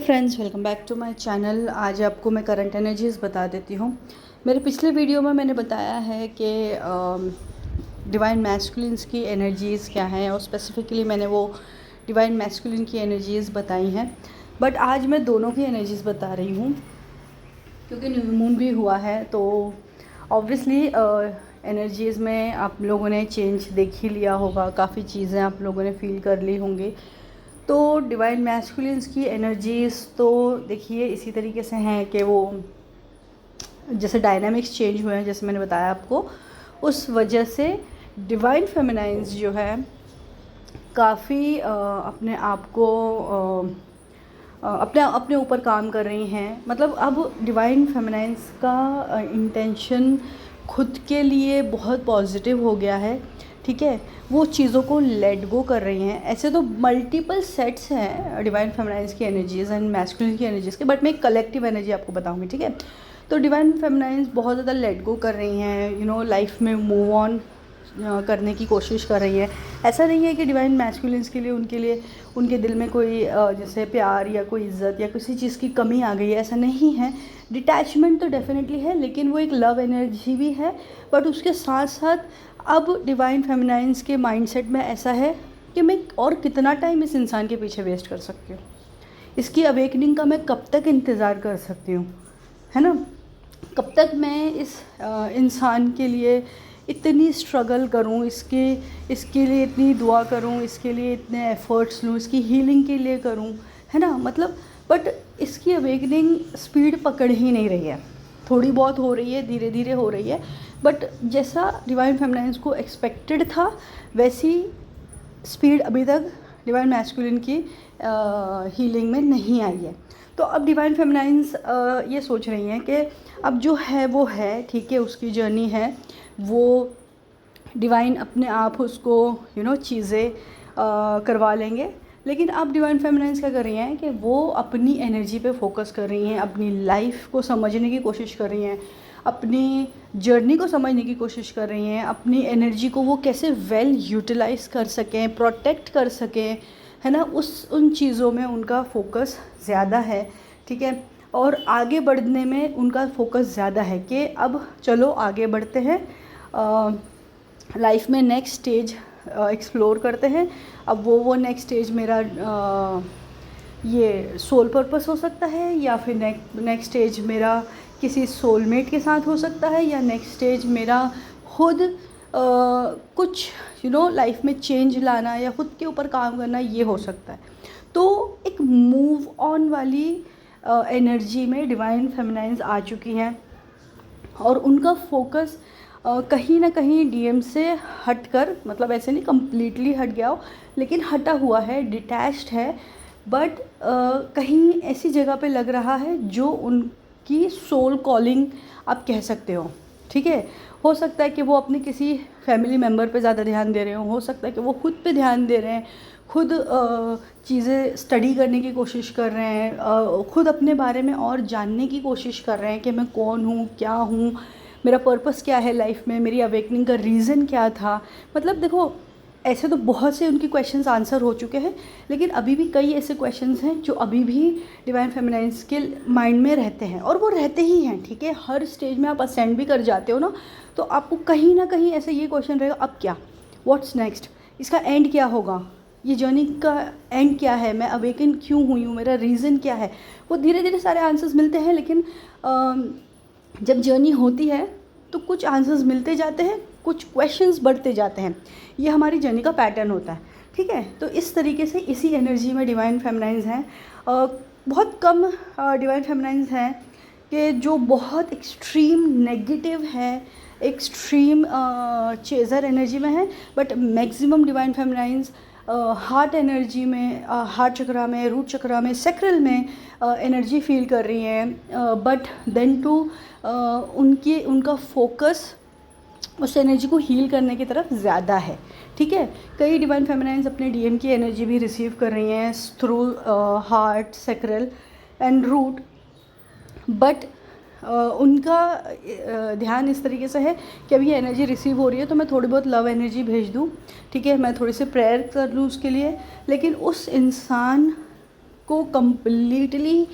Friends, welcome back to my channel. आज आपको मैं करंट एनर्जीज़ बता देती हूँ। मेरे पिछले वीडियो में मैंने बताया है कि डिवाइन मैस्कुलिन्स की एनर्जीज़ क्या हैं और स्पेसिफिकली मैंने वो डिवाइन मैस्कुलिन की एनर्जीज़ बताई हैं। बट आज मैं दोनों की एनर्जीज़ बता रही हूँ क्योंकि न्यू मून भी हुआ है, तो ऑब्वियसली एनर्जीज़ में आप लोगों ने चेंज देख ही लिया होगा। काफ़ी चीज़ें आप लोगों ने फील कर ली होंगी। तो डिवाइन मैस्कुलिन्स की एनर्जीज़ तो देखिए इसी तरीके से हैं कि वो जैसे डायनामिक्स चेंज हुए हैं, जैसे मैंने बताया आपको, उस वजह से डिवाइन फेमिनाइंस जो है काफ़ी अपने आप को अपने ऊपर काम कर रही हैं। मतलब अब डिवाइन फेमिनाइंस का इंटेंशन खुद के लिए बहुत पॉजिटिव हो गया है, ठीक है। वो चीज़ों को लेट गो कर रही हैं। ऐसे तो मल्टीपल सेट्स हैं डिवाइन फेमिनाइंस की एनर्जीज़ एंड मैस्कुलिन की एनर्जीज़ के, बट मैं एक कलेक्टिव एनर्जी आपको बताऊंगी, ठीक है। तो डिवाइन फेमिनाइंस बहुत ज़्यादा लेट गो कर रही हैं, लाइफ में मूव ऑन करने की कोशिश कर रही है। ऐसा नहीं है कि डिवाइन मैस्कुलिन्स के लिए उनके दिल में कोई जैसे प्यार या कोई इज़्ज़त या किसी चीज़ की कमी आ गई है, ऐसा नहीं है। डिटैचमेंट तो डेफिनेटली है, लेकिन वो एक लव एनर्जी भी है। बट उसके साथ साथ अब डिवाइन फेमिनाइंस के माइंडसेट में ऐसा है कि मैं और कितना टाइम इस इंसान के पीछे वेस्ट कर सकती हूँ, इसकी अवेकनिंग का मैं कब तक इंतज़ार कर सकती हूँ, है ना। कब तक मैं इस इंसान के लिए इतनी स्ट्रगल करूं, इसके लिए इतनी दुआ करूं, इसके लिए इतने एफ़र्ट्स लूं, इसकी हीलिंग के लिए करूं, है ना। मतलब बट इसकी अवेकनिंग स्पीड पकड़ ही नहीं रही है। थोड़ी बहुत हो रही है, धीरे धीरे हो रही है, बट जैसा डिवाइन फेमिनाइंस को एक्सपेक्टेड था वैसी स्पीड अभी तक डिवाइन मैस्कुलिन की हीलिंग में नहीं आई है। तो अब डिवाइन फेमिनाइंस ये सोच रही हैं कि अब जो है वो है, ठीक है, उसकी जर्नी है, वो डिवाइन अपने आप उसको चीज़ें करवा लेंगे। लेकिन अब डिवाइन फेमिनाइंस क्या कर रही हैं कि वो अपनी एनर्जी पे फोकस कर रही हैं, अपनी लाइफ को समझने की कोशिश कर रही हैं, अपनी जर्नी को समझने की कोशिश कर रही हैं, अपनी एनर्जी को वो कैसे वेल यूटिलाइज़ कर सकें, प्रोटेक्ट कर सकें, है ना। उन चीज़ों में उनका फोकस ज़्यादा है, ठीक है। और आगे बढ़ने में उनका फोकस ज़्यादा है कि अब चलो आगे बढ़ते हैं, लाइफ में नेक्स्ट स्टेज एक्सप्लोर करते हैं। अब वो नेक्स्ट स्टेज मेरा ये सोल पर्पस हो सकता है, या फिर नेक्स्ट स्टेज मेरा किसी सोलमेट के साथ हो सकता है, या नेक्स्ट स्टेज मेरा खुद कुछ लाइफ में चेंज लाना या खुद के ऊपर काम करना, ये हो सकता है। तो एक मूव ऑन वाली एनर्जी में डिवाइन फेमिनाइंस आ चुकी हैं और उनका फोकस कहीं ना कहीं डीएम से हटकर, मतलब ऐसे नहीं कम्प्लीटली हट गया हो, लेकिन हटा हुआ है, डिटैच्ड है। बट कहीं ऐसी जगह पे लग रहा है जो उनकी सोल कॉलिंग आप कह सकते हो, ठीक है। हो सकता है कि वो अपने किसी फैमिली मेम्बर पे ज़्यादा ध्यान दे रहे हो सकता है कि वो खुद पे ध्यान दे रहे हैं, खुद चीज़ें स्टडी करने की कोशिश कर रहे हैं, खुद अपने बारे में और जानने की कोशिश कर रहे हैं कि मैं कौन हूँ, क्या हूँ, मेरा पर्पस क्या है लाइफ में, मेरी अवेकनिंग का रीज़न क्या था। मतलब देखो, ऐसे तो बहुत से उनके क्वेश्चंस आंसर हो चुके हैं, लेकिन अभी भी कई ऐसे क्वेश्चंस हैं जो अभी भी डिवाइन फेमिनाइंस के माइंड में रहते हैं, और वो रहते ही हैं, ठीक है। हर स्टेज में आप असेंड भी कर जाते हो ना, तो आपको कहीं ना कहीं ऐसे ये क्वेश्चन रहेगा, अब क्या, व्हाट्स नेक्स्ट, इसका एंड क्या होगा, ये जर्नी का एंड क्या है, मैं अवेकन क्यों हुई हूँ, मेरा रीज़न क्या है। वो धीरे धीरे सारे आंसर्स मिलते हैं, लेकिन जब जर्नी होती है तो कुछ आंसर्स मिलते जाते हैं, कुछ क्वेश्चंस बढ़ते जाते हैं। ये हमारी जर्नी का पैटर्न होता है, ठीक है। तो इस तरीके से इसी एनर्जी में डिवाइन फेमिनाइंस हैं। बहुत कम डिवाइन फेमिनाइंस हैं कि जो बहुत एक्सट्रीम नेगेटिव है, एक्सट्रीम चेज़र एनर्जी में है, but maximum divine feminine's heart energy में, हार्ट चक्रा में, रूट चक्रा में, सेक्रल में एनर्जी फील कर रही हैं। बट देन टू उनका फोकस उस एनर्जी को हील करने की तरफ ज़्यादा है, ठीक है। कई डिवाइन फेमिनाइंस अपने डीएम की एनर्जी भी रिसीव कर रही हैं through heart, sacral and root, but उनका ध्यान इस तरीके से है कि अभी ये एनर्जी रिसीव हो रही है तो मैं थोड़ी बहुत लव एनर्जी भेज दूँ, ठीक है, मैं थोड़ी सी प्रेयर कर लूँ उसके लिए, लेकिन उस इंसान को कम्प्लीटली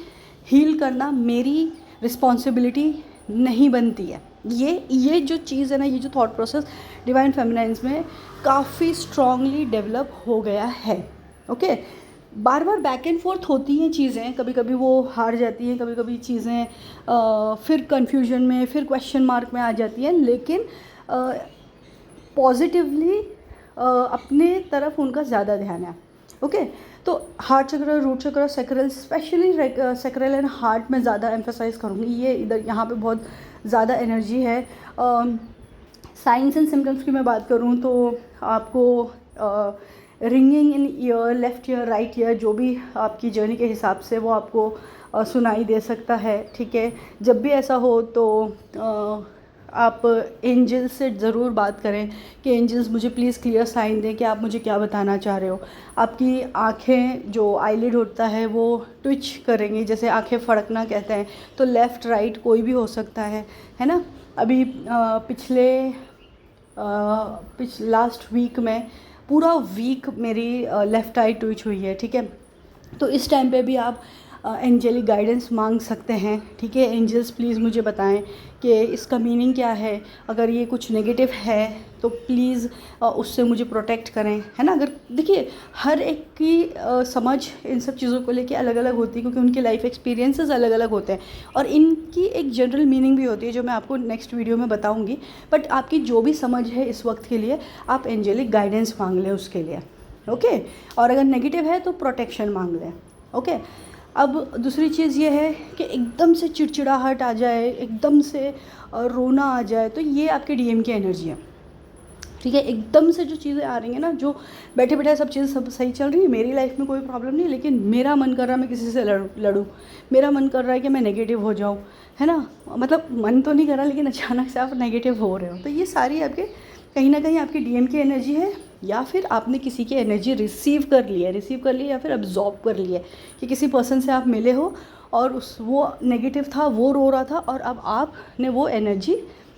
हील करना मेरी रिस्पॉन्सिबिलिटी नहीं बनती है। ये जो चीज़ है ना, ये जो थॉट प्रोसेस डिवाइन फेमिनाइन्स में काफ़ी स्ट्रांगली डेवलप हो गया है। Okay, bar bar back and fourth होती हैं चीज़ें, कभी कभी वो हार जाती हैं, कभी कभी चीज़ें फिर कन्फ्यूजन में, फिर क्वेश्चन मार्क में आ जाती हैं, लेकिन पॉजिटिवली अपने तरफ उनका ज़्यादा ध्यान है। ओके, तो हार्ट चक्र, रूट चक्र, sacral, specially sacral and heart में ज़्यादा एम्फेसाइज करूँगी। ये इधर यहाँ पे बहुत ज़्यादा एनर्जी है। साइंस एंड सिम्टम्स की मैं बात करूँ तो आपको रिंगिंग इन year, left ear, right year, जो भी आपकी जर्नी के हिसाब से वो आपको सुनाई दे सकता है। ठीक है, जब भी ऐसा हो तो आप एंजल्स से ज़रूर बात करें कि एंजल्स मुझे प्लीज़ क्लियर साइन दें कि आप मुझे क्या बताना चाह रहे हो। आपकी आँखें, जो आईलिड होता है वो ट्विच करेंगी, जैसे आँखें फड़कना कहते हैं, तो लेफ़्ट राइट कोई भी हो सकता है ना। अभी लास्ट वीक में पूरा वीक मेरी लेफ़्ट आई ट्विच हुई है। ठीक है, तो इस टाइम पे भी आप एंजेलिक गाइडेंस मांग सकते हैं। ठीक है, एंजल्स प्लीज़ मुझे बताएं कि इसका मीनिंग क्या है, अगर ये कुछ नेगेटिव है तो प्लीज़ उससे मुझे प्रोटेक्ट करें, है ना। अगर देखिए, हर एक की समझ इन सब चीज़ों को लेके अलग अलग होती है, क्योंकि उनके लाइफ एक्सपीरियंसेस अलग अलग होते हैं और इनकी एक जनरल मीनिंग भी होती है जो मैं आपको नेक्स्ट वीडियो में बताऊँगी। बट आपकी जो भी समझ है इस वक्त के लिए, आप एंजेलिक गाइडेंस मांग लें उसके लिए। ओके, और अगर नेगेटिव है तो प्रोटेक्शन मांग लें। ओके, अब दूसरी चीज़ ये है कि एकदम से चिड़चिड़ाहट आ जाए, एकदम से रोना आ जाए, तो ये आपके डीएम की एनर्जी है। ठीक है, एकदम से जो चीज़ें आ रही हैं ना, जो बैठे बैठे सब चीज़ें सब सही चल रही है, मेरी लाइफ में कोई प्रॉब्लम नहीं, लेकिन मेरा मन कर रहा है मैं किसी से लड़ूँ, मेरा मन कर रहा है कि मैं नेगेटिव हो जाऊँ, है ना। मतलब मन तो नहीं कर रहा, लेकिन अचानक से आप नेगेटिव हो रहे हो, तो ये सारी आपके कहीं ना कहीं आपकी डीएम की एनर्जी है, या फिर आपने किसी की एनर्जी रिसीव कर ली है या फिर अब्जॉर्ब कर ली है, कि किसी पर्सन से आप मिले हो और वो नेगेटिव था, वो रो रहा था, और अब आपने वो एनर्जी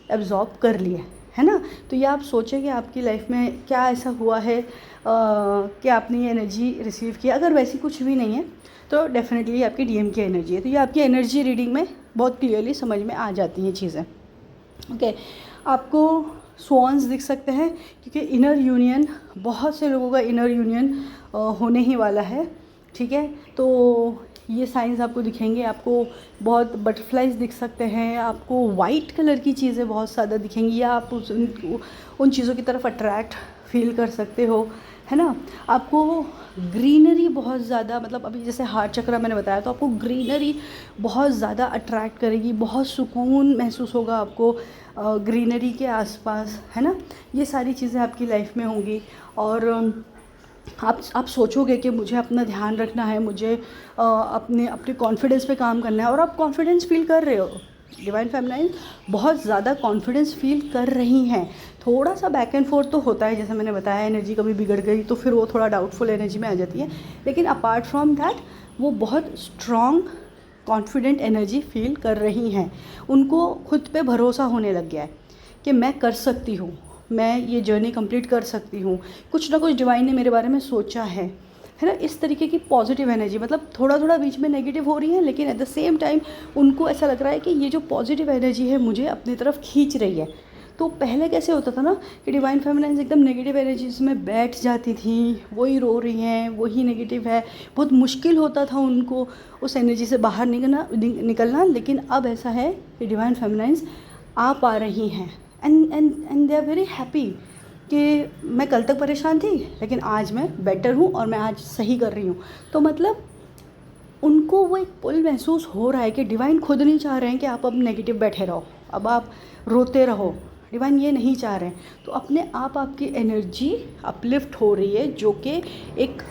अब्जॉर्ब कर ली है ना। तो ये आप सोचें कि आपकी लाइफ में क्या ऐसा हुआ है कि आपने ये एनर्जी रिसीव किया। अगर वैसी कुछ भी नहीं है तो डेफिनेटली आपकी डीएम की एनर्जी है। तो ये आपकी एनर्जी रीडिंग में बहुत क्लियरली समझ में आ जाती हैं चीज़ें। ओके, आपको स्वॉन्स दिख सकते हैं, क्योंकि इनर यूनियन, बहुत से लोगों का इनर यूनियन होने ही वाला है। ठीक है, तो ये साइंस आपको दिखेंगे। आपको बहुत बटरफ्लाइज दिख सकते हैं, आपको वाइट कलर की चीज़ें बहुत ज़्यादा दिखेंगी, या आप उन चीज़ों की तरफ अट्रैक्ट फील कर सकते हो, है ना। आपको ग्रीनरी बहुत ज़्यादा, मतलब अभी जैसे हार्ट चक्र मैंने बताया, तो आपको ग्रीनरी बहुत ज़्यादा अट्रैक्ट करेगी, बहुत सुकून महसूस होगा आपको ग्रीनरी के आसपास, है ना। ये सारी चीज़ें आपकी लाइफ में होंगी, और आप सोचोगे कि मुझे अपना ध्यान रखना है, मुझे अपने कॉन्फिडेंस पे काम करना है, और आप कॉन्फिडेंस फील कर रहे हो। डिवाइन फेमिनाइन बहुत ज़्यादा कॉन्फिडेंस फील कर रही हैं। थोड़ा सा बैक एंड फोर्थ तो होता है, जैसे मैंने बताया, एनर्जी कभी बिगड़ गई तो फिर वो थोड़ा डाउटफुल एनर्जी में आ जाती है, लेकिन अपार्ट फ्रॉम दैट वो बहुत स्ट्रॉन्ग कॉन्फिडेंट एनर्जी फील कर रही हैं। उनको खुद पे भरोसा होने लग गया है कि मैं कर सकती हूँ, मैं ये जर्नी कंप्लीट कर सकती हूँ, कुछ ना कुछ डिवाइन ने मेरे बारे में सोचा है ना। इस तरीके की पॉजिटिव एनर्जी, मतलब थोड़ा थोड़ा बीच में नेगेटिव हो रही है, लेकिन एट द सेम टाइम उनको ऐसा लग रहा है कि ये जो पॉजिटिव एनर्जी है मुझे अपनी तरफ खींच रही है। तो पहले कैसे होता था ना कि डिवाइन फेमिनाइन्स एकदम नेगेटिव एनर्जीज में बैठ जाती थी, वही रो रही हैं, वही नेगेटिव है, बहुत मुश्किल होता था उनको उस एनर्जी से बाहर निकलना। लेकिन अब ऐसा है कि डिवाइन फेमिनाइन्स आ पा रही हैं, and they are very happy कि मैं कल तक परेशान थी, लेकिन आज मैं बेटर हूँ और मैं आज सही कर रही हूँ। तो मतलब उनको वो एक पुल महसूस हो रहा है कि डिवाइन खुद नहीं चाह रहे हैं कि आप अब नेगेटिव बैठे रहो, अब आप रोते रहो। डिवाइन ये नहीं चाह रहे हैं। तो अपने आप आपकी एनर्जी अपलिफ्ट हो रही है, जो कि एक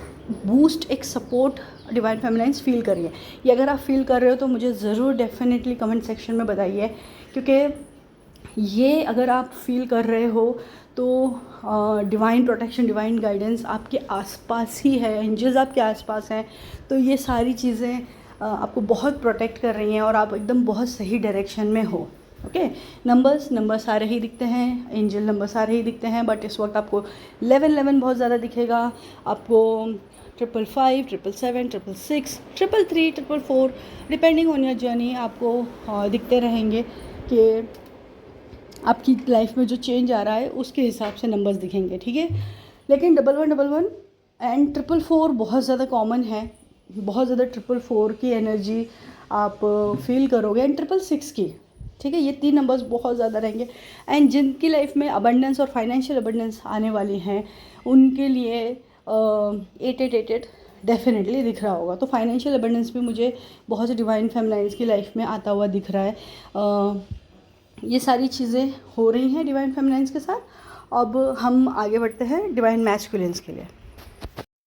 बूस्ट, एक सपोर्ट डिवाइन फेमिनाइन्स फील कर रही है। ये अगर आप फील कर रहे हो तो मुझे ज़रूर डेफिनेटली कमेंट सेक्शन में बताइए, क्योंकि ये अगर आप फील कर रहे हो तो डिवाइन प्रोटेक्शन, डिवाइन गाइडेंस आपके आसपास ही है, एंजल्स आपके आसपास हैं। तो ये सारी चीज़ें आपको बहुत प्रोटेक्ट कर रही हैं और आप एकदम बहुत सही डायरेक्शन में हो। ओके, नंबर सारे ही दिखते हैं, एंजल नंबर सारे ही दिखते हैं, बट इस वक्त आपको 11 बहुत ज़्यादा दिखेगा, आपको 555, 777, 666, 333, 444, डिपेंडिंग ऑन योर जर्नी आपको दिखते रहेंगे कि आपकी लाइफ में जो चेंज आ रहा है उसके हिसाब से नंबर्स दिखेंगे, ठीक है। लेकिन 1111 एंड 444 बहुत ज़्यादा कॉमन है, बहुत ज़्यादा 444 की एनर्जी आप फील करोगे एंड 666 की, ठीक है। ये 3 नंबर्स बहुत ज़्यादा रहेंगे एंड जिनकी लाइफ में अबंडेंस और फाइनेंशियल अबंडेंस आने वाली हैं उनके लिए 888 डेफिनेटली दिख रहा होगा। तो फाइनेंशियल अबंडेंस भी मुझे बहुत से डिवाइन फेमिनाइन्स की लाइफ में आता हुआ दिख रहा है। ये सारी चीज़ें हो रही हैं डिवाइन फेमिनाइन्स के साथ। अब हम आगे बढ़ते हैं डिवाइन मैस्कुलिन्स के लिए।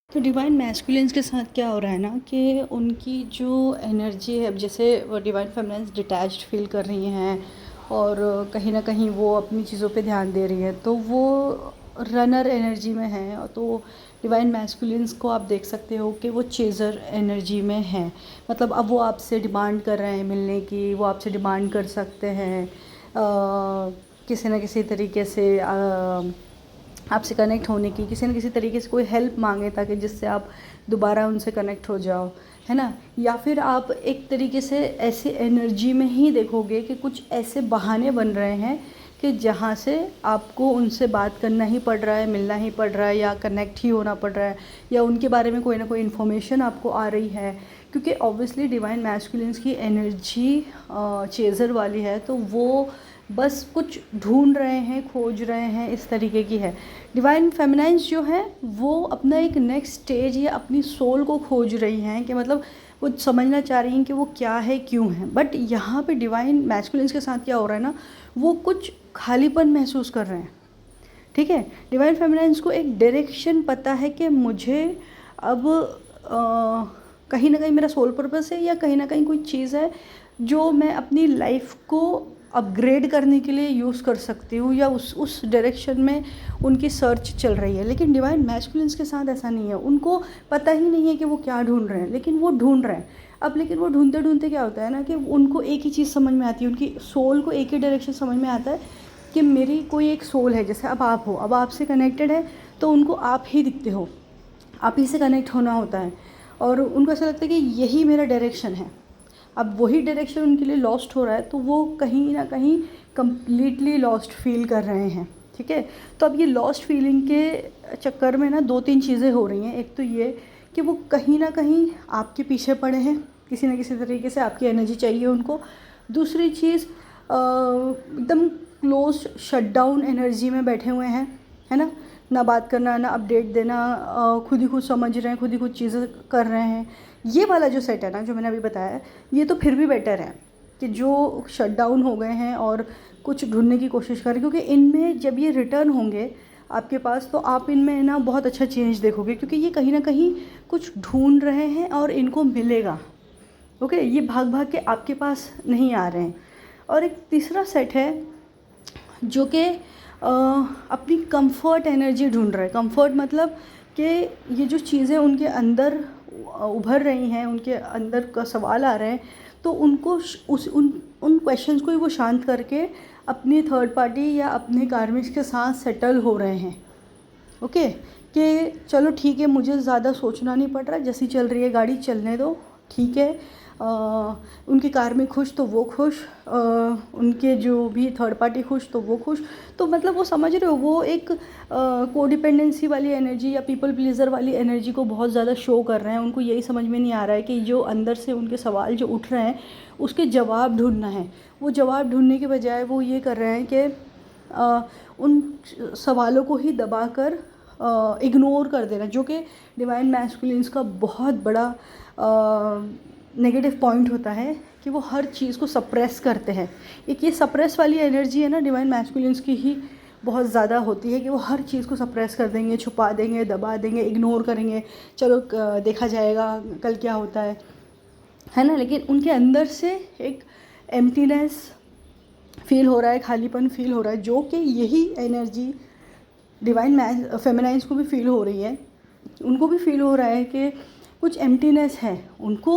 तो डिवाइन मैस्कुलिन्स के साथ क्या हो रहा है ना कि उनकी जो एनर्जी है, अब जैसे वो डिवाइन फेमिनाइन्स डिटैच्ड फील कर रही हैं और कहीं ना कहीं वो अपनी चीज़ों पे ध्यान दे रही हैं, तो वो रनर एनर्जी में है। तो डिवाइन मैस्कुलिन्स को आप देख सकते हो कि वो चेज़र एनर्जी में है। मतलब अब वो आपसे डिमांड कर रहे हैं मिलने की, वो आपसे डिमांड कर सकते हैं किसी न किसी तरीके से आपसे कनेक्ट होने की, किसी न किसी तरीके से कोई हेल्प मांगे ताकि जिससे आप दोबारा उनसे कनेक्ट हो जाओ, है ना। या फिर आप एक तरीके से ऐसे एनर्जी में ही देखोगे कि कुछ ऐसे बहाने बन रहे हैं कि जहाँ से आपको उनसे बात करना ही पड़ रहा है, मिलना ही पड़ रहा है, या कनेक्ट ही होना पड़ रहा है, या उनके बारे में कोई ना कोई इन्फॉर्मेशन आपको आ रही है। क्योंकि ऑब्वियसली डिवाइन मैस्कुलिन्स की एनर्जी चेज़र वाली है, तो वो बस कुछ ढूंढ रहे हैं, खोज रहे हैं, इस तरीके की है। डिवाइन फेमिनाइन्स जो है वो अपना एक नेक्स्ट स्टेज या अपनी सोल को खोज रही हैं, कि मतलब वो समझना चाह रही हैं कि वो क्या है, क्यों है। बट यहाँ पे डिवाइन मैस्कुलिन्स के साथ क्या हो रहा है ना, वो कुछ खालीपन महसूस कर रहे हैं, ठीक है। डिवाइन फेमिनाइन्स को एक डायरेक्शन पता है कि मुझे अब कहीं ना कहीं मेरा सोल पर्पस है, या कहीं ना कहीं कोई चीज़ है जो मैं अपनी लाइफ को अपग्रेड करने के लिए यूज़ कर सकती हूँ, या उस डायरेक्शन में उनकी सर्च चल रही है। लेकिन डिवाइन मैस्कुलिन्स के साथ ऐसा नहीं है, उनको पता ही नहीं है कि वो क्या ढूंढ रहे हैं, लेकिन वो ढूंढ रहे हैं। अब लेकिन वो ढूंढते ढूंढते क्या होता है ना कि उनको एक ही चीज़ समझ में आती है, उनकी सोल को एक ही डायरेक्शन समझ में आता है कि मेरी कोई एक सोल है, जैसे अब आप हो, अब आपसे कनेक्टेड है तो उनको आप ही दिखते हो, आप ही से कनेक्ट होना होता है, और उनको ऐसा लगता है कि यही मेरा डायरेक्शन है। अब वही डायरेक्शन उनके लिए लॉस्ट हो रहा है, तो वो कहीं ना कहीं कम्प्लीटली लॉस्ट फील कर रहे हैं, ठीक है। तो अब ये लॉस्ट फीलिंग के चक्कर में ना 2-3 चीज़ें हो रही हैं। एक तो ये कि वो कहीं ना कहीं आपके पीछे पड़े हैं, किसी न किसी तरीके से आपकी एनर्जी चाहिए उनको। दूसरी चीज़, एकदम क्लोज शटडाउन एनर्जी में बैठे हुए हैं, है ना बात करना, ना अपडेट देना, खुद ही खुद समझ रहे हैं, खुद ही खुद चीज़ें कर रहे हैं। ये वाला जो सेट है ना, जो मैंने अभी बताया, ये तो फिर भी बेटर है कि जो शट डाउन हो गए हैं और कुछ ढूंढने की कोशिश करें, क्योंकि इनमें जब ये रिटर्न होंगे आपके पास, तो आप इनमें ना बहुत अच्छा चेंज देखोगे, क्योंकि ये कहीं ना कहीं कुछ ढूंढ रहे हैं और इनको मिलेगा, ओके। ये भाग भाग के आपके पास नहीं आ रहे हैं। और एक तीसरा सेट है जो कि अपनी कंफर्ट एनर्जी ढूंढ रहा है। कंफर्ट मतलब कि ये जो चीज़ें उनके अंदर उभर रही हैं, उनके अंदर का सवाल आ रहे हैं, तो उनको उन क्वेश्चंस को ही वो शांत करके अपनी थर्ड पार्टी या अपने कार्मिक्स के साथ सेटल हो रहे हैं, ओके। कि चलो ठीक है, मुझे ज़्यादा सोचना नहीं पड़ रहा, जैसी चल रही है गाड़ी चलने दो, ठीक है। उनकी कार में खुश तो वो खुश, उनके जो भी थर्ड पार्टी खुश तो वो खुश। तो मतलब वो समझ रहे हो, वो एक कोडिपेंडेंसी वाली एनर्जी या पीपल प्लीज़र वाली एनर्जी को बहुत ज़्यादा शो कर रहे हैं। उनको यही समझ में नहीं आ रहा है कि जो अंदर से उनके सवाल जो उठ रहे हैं उसके जवाब ढूंढना है। वो जवाब ढूंढने के बजाय वो ये कर रहे हैं कि उन सवालों को ही दबा कर इग्नोर कर देना, जो कि डिवाइन मैस्कुलिन्स का बहुत बड़ा नेगेटिव पॉइंट होता है कि वो हर चीज़ को सप्रेस करते हैं। एक ये सप्रेस वाली एनर्जी है ना, डिवाइन मैस्कुलिन्स की ही बहुत ज़्यादा होती है कि वो हर चीज़ को सप्रेस कर देंगे, छुपा देंगे, दबा देंगे, इग्नोर करेंगे, चलो देखा जाएगा कल क्या होता है ना। लेकिन उनके अंदर से एक एम्प्टीनेस फील हो रहा है, खालीपन फील हो रहा है, जो कि यही एनर्जी डिवाइन फेमिनाइन्स को भी फील हो रही है। उनको भी फील हो रहा है कि कुछ एम्प्टीनेस है। उनको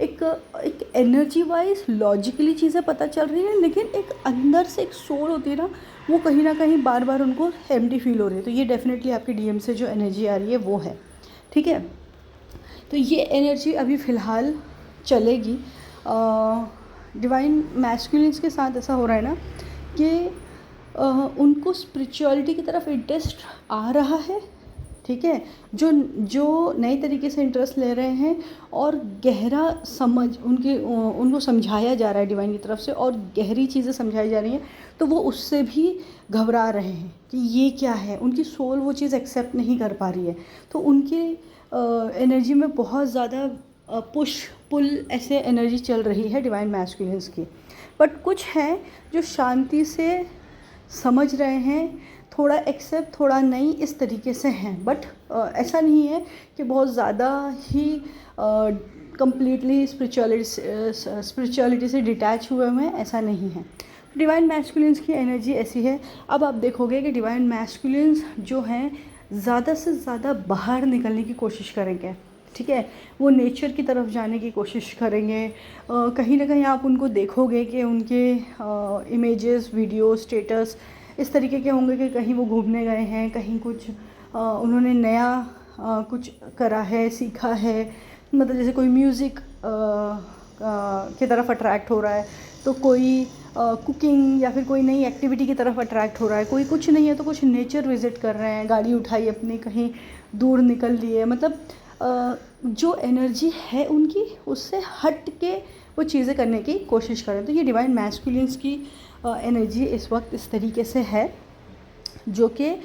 एक एनर्जी वाइज लॉजिकली चीज़ें पता चल रही हैं, लेकिन एक अंदर से एक सोल होती है ना, वो कहीं ना कहीं बार बार उनको एम्प्टी फील हो रही है। तो ये डेफिनेटली आपके डीएम से जो एनर्जी आ रही है वो है, ठीक है। तो ये एनर्जी अभी फ़िलहाल चलेगी। डिवाइन मैस्कुलिन्स के साथ ऐसा हो रहा है ना कि उनको स्पिरिचुअलिटी की तरफ इंटरेस्ट आ रहा है, ठीक है, जो जो नए तरीके से इंटरेस्ट ले रहे हैं और गहरा समझ उनको समझाया जा रहा है डिवाइन की तरफ से और गहरी चीज़ें समझाई जा रही हैं, तो वो उससे भी घबरा रहे हैं कि ये क्या है। उनकी सोल वो चीज़ एक्सेप्ट नहीं कर पा रही है, तो उनकी एनर्जी में बहुत ज़्यादा पुश पुल ऐसे एनर्जी चल रही है डिवाइन मैस्कुलिन्स की। बट कुछ हैं जो शांति से समझ रहे हैं, थोड़ा एक्सेप्ट थोड़ा नहीं, इस तरीके से हैं। बट ऐसा नहीं है कि बहुत ज़्यादा ही कंप्लीटली स्पिरिचुअलिटी से डिटैच हुए हैं, ऐसा नहीं है। डिवाइन मैस्कुलिन्स की एनर्जी ऐसी है। अब आप देखोगे कि डिवाइन मैस्कुलिन्स जो हैं ज़्यादा से ज़्यादा बाहर निकलने की कोशिश करेंगे, ठीक है, वो नेचर की तरफ जाने की कोशिश करेंगे। कहीं ना कहीं आप उनको देखोगे कि उनके इमेजेस, वीडियो, स्टेटस इस तरीके के होंगे कि कहीं वो घूमने गए हैं, कहीं कुछ उन्होंने नया कुछ करा है, सीखा है। मतलब जैसे कोई म्यूज़िक की तरफ अट्रैक्ट हो रहा है, तो कोई कुकिंग या फिर कोई नई एक्टिविटी की तरफ अट्रैक्ट हो रहा है, कोई कुछ नहीं है तो कुछ नेचर विज़िट कर रहे हैं, गाड़ी उठाई अपनी कहीं दूर निकल लिए। मतलब जो एनर्जी है उनकी उससे हट के वो चीज़ें करने की कोशिश करें। तो ये डिवाइन मैस्कुलिन्स की एनर्जी इस वक्त इस तरीके से है, जो कि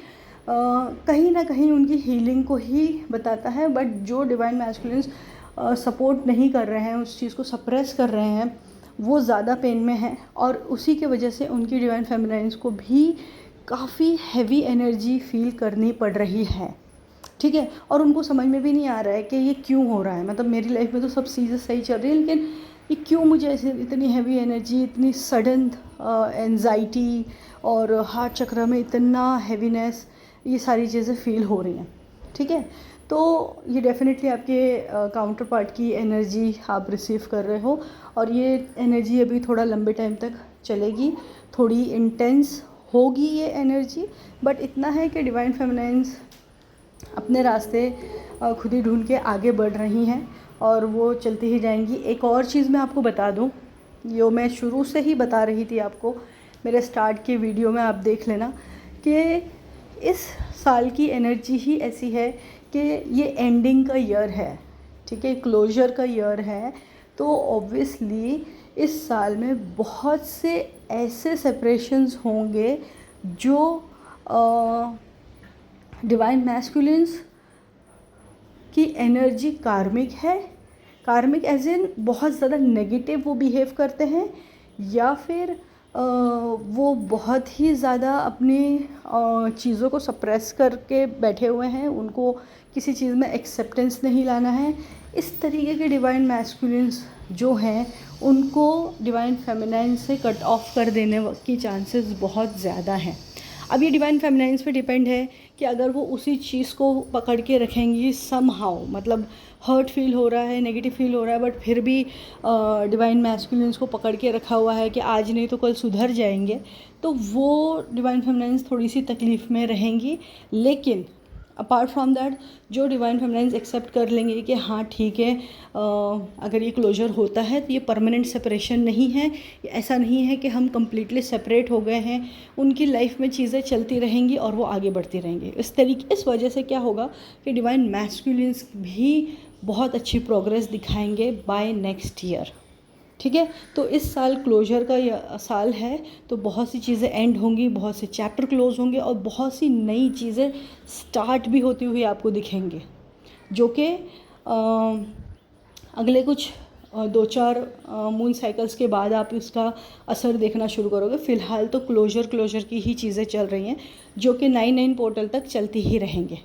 कहीं ना कहीं उनकी हीलिंग को ही बताता है। बट जो डिवाइन मैस्कुलिन्स सपोर्ट नहीं कर रहे हैं, उस चीज़ को सप्रेस कर रहे हैं, वो ज़्यादा पेन में हैं और उसी के वजह से उनकी डिवाइन फेमिनाइन्स को भी काफ़ी हैवी एनर्जी फील करनी पड़ रही है, ठीक है। और उनको समझ में भी नहीं आ रहा है कि ये क्यों हो रहा है। मतलब मेरी लाइफ में तो सब चीज़ें सही चल रही है, लेकिन ये क्यों मुझे ऐसे इतनी हैवी एनर्जी, इतनी सडन एंजाइटी और हार्ट चक्र में इतना हैवीनेस, ये सारी चीज़ें फील हो रही हैं, ठीक है। तो ये डेफिनेटली आपके काउंटर पार्ट की एनर्जी आप रिसीव कर रहे हो और ये एनर्जी अभी थोड़ा लंबे टाइम तक चलेगी, थोड़ी इंटेंस होगी ये एनर्जी। बट इतना है कि डिवाइन फेमिनाइन्स अपने रास्ते खुद ही ढूंढ के आगे बढ़ रही हैं और वो चलती ही जाएंगी। एक और चीज़ मैं आपको बता दूं, जो मैं शुरू से ही बता रही थी आपको, मेरे स्टार्ट के वीडियो में आप देख लेना कि इस साल की एनर्जी ही ऐसी है कि ये एंडिंग का ईयर है, ठीक है, क्लोजर का ईयर है। तो ऑब्वियसली इस साल में बहुत से ऐसे सेपरेशंस होंगे जो डिवाइन मैस्कुलिन्स की एनर्जी कार्मिक है। कार्मिक एज इन बहुत ज़्यादा नेगेटिव वो बिहेव करते हैं, या फिर वो बहुत ही ज़्यादा अपनी चीज़ों को सप्रेस करके बैठे हुए हैं, उनको किसी चीज़ में एक्सेप्टेंस नहीं लाना है। इस तरीके के डिवाइन मैस्कुलिन्स जो हैं उनको डिवाइन फेमिनाइन से कट ऑफ कर देने की चांसेस बहुत ज़्यादा हैं। अब ये डिवाइन फेमिनाइन्स पे डिपेंड है कि अगर वो उसी चीज़ को पकड़ के रखेंगी समहाउ, मतलब हर्ट फील हो रहा है, नेगेटिव फील हो रहा है, बट फिर भी डिवाइन मैस्कुलिन्स को पकड़ के रखा हुआ है कि आज नहीं तो कल सुधर जाएंगे, तो वो डिवाइन फेमिनाइन्स थोड़ी सी तकलीफ़ में रहेंगी। लेकिन अपार्ट फ्रॉम दैट जो डिवाइन फेमिनाइन्स एक्सेप्ट कर लेंगे कि हाँ ठीक है, अगर ये क्लोजर होता है तो ये परमानेंट सेपरेशन नहीं है, ऐसा नहीं है कि हम कम्प्लीटली सेपरेट हो गए हैं, उनकी लाइफ में चीज़ें चलती रहेंगी और वो आगे बढ़ती रहेंगी। इस वजह से क्या होगा कि डिवाइन मैस्कुलिन्स भी बहुत अच्छी प्रोग्रेस दिखाएंगे बाय नेक्स्ट ईयर, ठीक है। तो इस साल क्लोजर का साल है, तो बहुत सी चीज़ें एंड होंगी, बहुत से चैप्टर क्लोज होंगे और बहुत सी नई चीज़ें स्टार्ट भी होती हुई आपको दिखेंगे, जो कि अगले कुछ 2-4 मून साइकिल्स के बाद आप इसका असर देखना शुरू करोगे। फ़िलहाल तो क्लोजर की ही चीज़ें चल रही हैं, जो कि 9/9 पोर्टल तक चलती ही रहेंगे।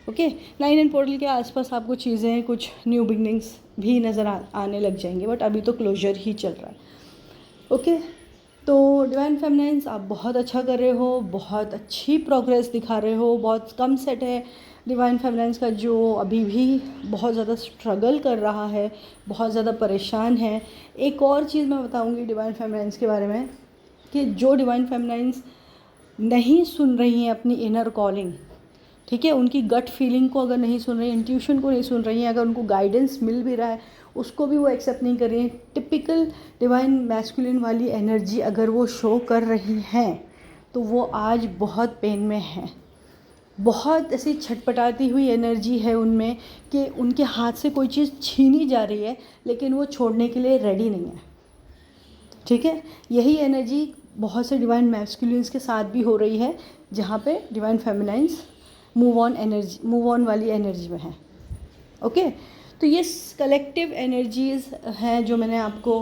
ओके, 9/9 पोर्टल के आसपास आपको चीज़ें, कुछ न्यू बिगनिंग्स भी नज़र आने लग जाएंगे, बट अभी तो क्लोजर ही चल रहा है। ओके, तो डिवाइन फेमिनाइन्स आप बहुत अच्छा कर रहे हो, बहुत अच्छी प्रोग्रेस दिखा रहे हो। बहुत कम सेट है डिवाइन फेमिनाइन्स का जो अभी भी बहुत ज़्यादा स्ट्रगल कर रहा है, बहुत ज़्यादा परेशान है। एक और चीज़ मैं बताऊँगी डिवाइन फेमिनाइन्स के बारे में कि जो डिवाइन फेमिनाइन्स नहीं सुन रही हैं अपनी इनर कॉलिंग, ठीक है, उनकी गट फीलिंग को अगर नहीं सुन रही, इंट्यूशन को नहीं सुन रही हैं, अगर उनको गाइडेंस मिल भी रहा है उसको भी वो एक्सेप्ट नहीं कर रही हैं, टिपिकल डिवाइन मैस्कुलिन वाली एनर्जी अगर वो शो कर रही हैं तो वो आज बहुत पेन में है। बहुत ऐसी छटपटाती हुई एनर्जी है उनमें कि उनके हाथ से कोई चीज़ छीनी जा रही है लेकिन वो छोड़ने के लिए रेडी नहीं है। ठीक है, यही एनर्जी बहुत से डिवाइन मैस्कुलिन्स के साथ भी हो रही है, जहाँ पे डिवाइन फेमिनाइंस मूव ऑन वाली एनर्जी में है। ओके, तो ये कलेक्टिव एनर्जीज़ हैं जो मैंने आपको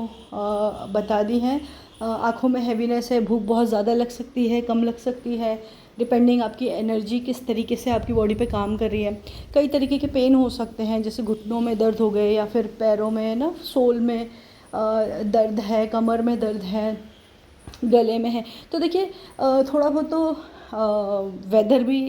बता दी हैं। आँखों में हैवीनेस है, भूख बहुत ज़्यादा लग सकती है, कम लग सकती है, डिपेंडिंग आपकी एनर्जी किस तरीके से आपकी बॉडी पे काम कर रही है। कई तरीके के पेन हो सकते हैं, जैसे घुटनों में दर्द हो गए, या फिर पैरों में ना सोल में दर्द है, कमर में दर्द है, गले में है। तो देखिए थोड़ा बहुत तो वेदर भी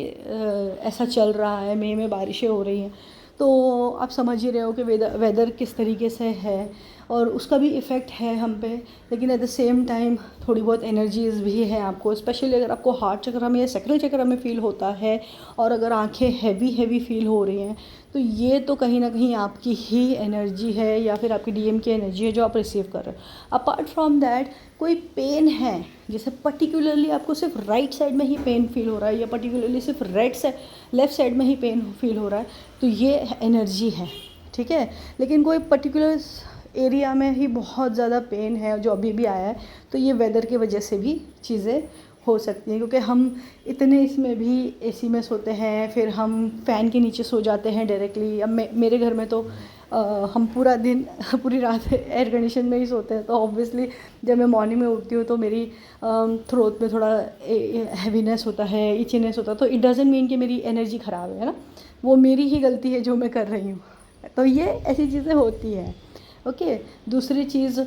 ऐसा चल रहा है, मई में बारिशें हो रही हैं, तो आप समझ ही रहे हो कि वेदर किस तरीके से है और उसका भी इफ़ेक्ट है हम पे। लेकिन एट द सेम टाइम थोड़ी बहुत एनर्जीज़ भी हैं आपको, स्पेशली अगर आपको हार्ट चक्र में या सैक्रल चक्र में फ़ील होता है और अगर आंखें हैवी फ़ील हो रही हैं, तो ये तो कहीं ना कहीं आपकी ही एनर्जी है या फिर आपकी डीएम की एनर्जी है जो आप रिसीव कर रहे हो। अपार्ट फ्रॉम दैट कोई पेन है, जैसे पर्टिकुलरली आपको सिर्फ राइट साइड में ही पेन फील हो रहा है या पर्टिकुलरली सिर्फ लेफ़्ट साइड में ही पेन फील हो रहा है, तो ये एनर्जी है। ठीक है, लेकिन कोई पर्टिकुलर एरिया में ही बहुत ज़्यादा पेन है जो अभी भी आया है, तो ये वेदर की वजह से भी चीज़ें हो सकती हैं, क्योंकि हम इतने इसमें भी एसी में सोते हैं, फिर हम फ़ैन के नीचे सो जाते हैं डायरेक्टली। अब मेरे घर में तो हम पूरा दिन पूरी रात एयर कंडीशन में ही सोते हैं, तो ऑब्वियसली जब मैं मॉर्निंग में उठती हूँ तो मेरी थ्रोट में थोड़ा हैवीनेस होता है, इचीनेस होता है, तो इट डज़ंट मीन कि मेरी एनर्जी ख़राब है ना, वो मेरी ही गलती है जो मैं कर रही हूँ। तो ये ऐसी चीज़ें होती हैं। ओके, दूसरी चीज़,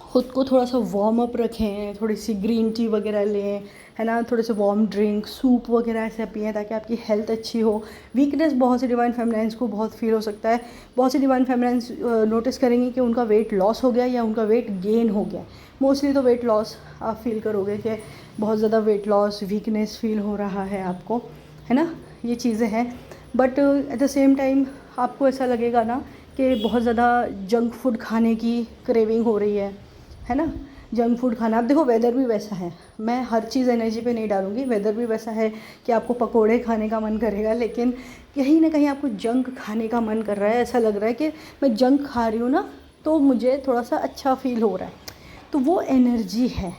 ख़ुद को थोड़ा सा वार्म अप रखें, थोड़ी सी ग्रीन टी वगैरह लें, है ना, थोड़े से वार्म ड्रिंक, सूप वगैरह ऐसे पिएं ताकि आपकी हेल्थ अच्छी हो। वीकनेस बहुत से डिवाइन फेमिनाइंस को बहुत फील हो सकता है। बहुत से डिवाइन फेमिनाइंस नोटिस करेंगे कि उनका वेट लॉस हो गया या उनका वेट गेन हो गया। मोस्टली तो वेट लॉस आप फील करोगे कि बहुत ज़्यादा वेट लॉस, वीकनेस फील हो रहा है आपको, है ना, ये चीज़ें हैं। But at the same time आपको ऐसा लगेगा ना कि बहुत ज़्यादा जंक फूड खाने की क्रेविंग हो रही है ना, जंक फूड खाना। अब देखो वेदर भी वैसा है, मैं हर चीज़ एनर्जी पे नहीं डालूँगी, वेदर भी वैसा है कि आपको पकोड़े खाने का मन करेगा, लेकिन कहीं ना कहीं आपको जंक खाने का मन कर रहा है, ऐसा लग रहा है कि मैं जंक खा रही हूँ ना तो मुझे थोड़ा सा अच्छा फील हो रहा है, तो वो एनर्जी है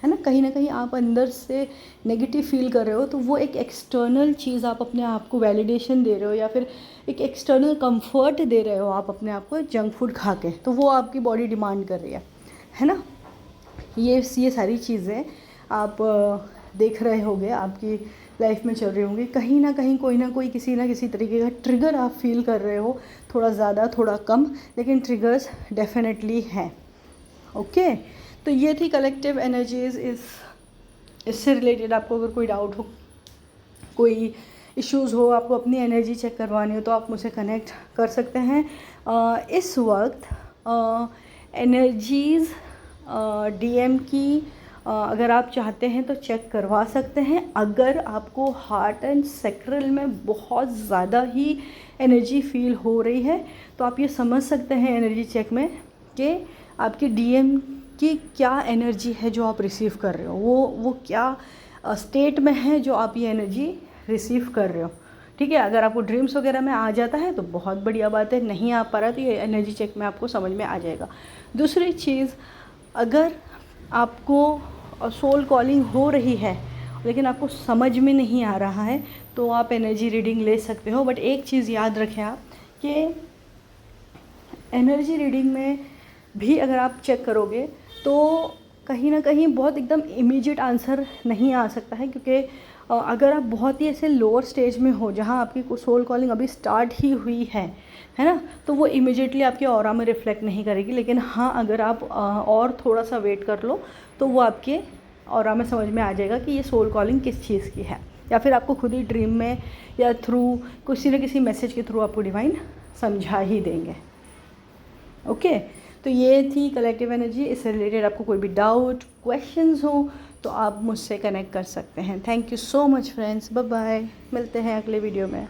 ना, कहीं ना कहीं आप अंदर से नेगेटिव फील कर रहे हो, तो वो एक एक्सटर्नल चीज़ आप अपने आप को वैलिडेशन दे रहे हो या फिर एक एक्सटर्नल कंफर्ट दे रहे हो आप अपने आप को जंक फूड खा के, तो वो आपकी बॉडी डिमांड कर रही है ना। ये सारी चीज़ें आप देख रहे होंगे, आपकी लाइफ में चल रही होंगी, कहीं ना कहीं कोई ना कोई किसी ना किसी तरीके का ट्रिगर आप फील कर रहे हो, थोड़ा ज़्यादा थोड़ा कम, लेकिन ट्रिगर्स डेफिनेटली हैं। ओके, तो ये थी कलेक्टिव एनर्जीज़। इससे रिलेटेड आपको अगर कोई डाउट हो, कोई इश्यूज़ हो, आपको अपनी एनर्जी चेक करवानी हो, तो आप मुझसे कनेक्ट कर सकते हैं। इस वक्त एनर्जीज़ डीएम की अगर आप चाहते हैं तो चेक करवा सकते हैं। अगर आपको हार्ट एंड सैक्रल में बहुत ज़्यादा ही एनर्जी फील हो रही है, तो आप ये समझ सकते हैं एनर्जी चेक में कि आपकी डीएम की क्या एनर्जी है जो आप रिसीव कर रहे हो, वो क्या स्टेट में है जो आप ये एनर्जी रिसीव कर रहे हो। ठीक है, अगर आपको ड्रीम्स वगैरह में आ जाता है तो बहुत बढ़िया बात है, नहीं आ पा रहा तो ये एनर्जी चेक में आपको समझ में आ जाएगा। दूसरी चीज़, अगर आपको सोल कॉलिंग हो रही है लेकिन आपको समझ में नहीं आ रहा है, तो आप एनर्जी रीडिंग ले सकते हो। बट एक चीज़ याद रखें आप कि एनर्जी रीडिंग में भी अगर आप चेक करोगे तो कहीं ना कहीं बहुत एकदम इमीडिएट आंसर नहीं आ सकता है, क्योंकि अगर आप बहुत ही ऐसे लोअर स्टेज में हो जहाँ आपकी सोल कॉलिंग अभी स्टार्ट ही हुई है ना, तो वो इमीडिएटली आपके ऑरा में रिफ्लेक्ट नहीं करेगी। लेकिन हाँ, अगर आप और थोड़ा सा वेट कर लो तो वो आपके ऑरा में समझ में आ जाएगा कि ये सोल कॉलिंग किस चीज़ की है, या फिर आपको खुद ही ड्रीम में या थ्रू किसी न किसी मैसेज के थ्रू आपको डिवाइन समझा ही देंगे। ओके, तो ये थी कलेक्टिव एनर्जी। इससे रिलेटेड आपको कोई भी डाउट, क्वेश्चंस हो तो आप मुझसे कनेक्ट कर सकते हैं। Thank you so much friends, bye bye, मिलते हैं अगले वीडियो में।